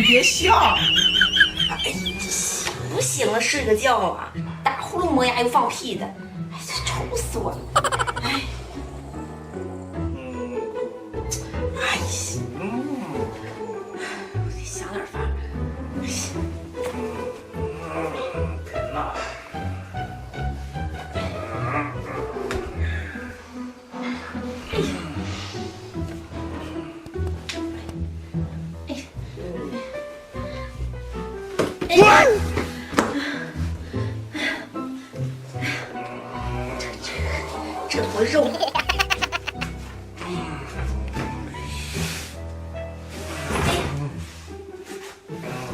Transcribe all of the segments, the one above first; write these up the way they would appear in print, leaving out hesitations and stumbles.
别笑。哎，这行不行了？睡个觉啊，打呼噜磨牙又放屁的，哎，这愁死我了。哎，哎行，我得想点法。天哪！这坨肉，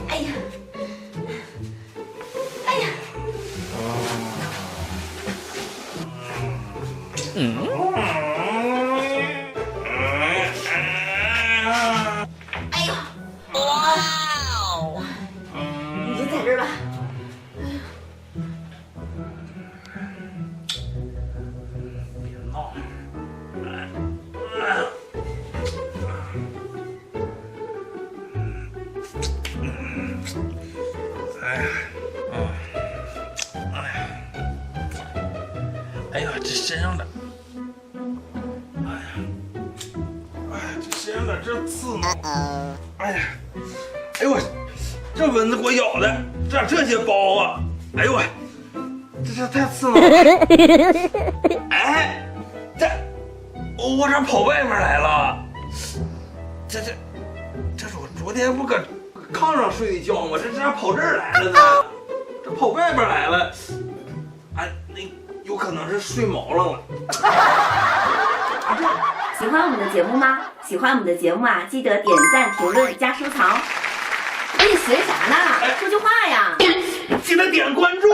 哎呀，哎呀，哎呀，哇哦，你就在这儿吧。哎呀，这身上的，这身上的这刺挠，哎呀，哎呦我，这蚊子给我咬的，咋这些包啊？哎呦我，这太刺挠了。哎，我咋跑外面来了？这是我昨天不搁炕上睡的觉吗？这咋跑这儿来了呢？这跑外边来了，哎，那有可能是睡毛了。喜欢我们的节目吗？喜欢我们的节目啊，记得点赞、评论、加收藏。哎，你寻啥呢？说句话呀！记得点关注。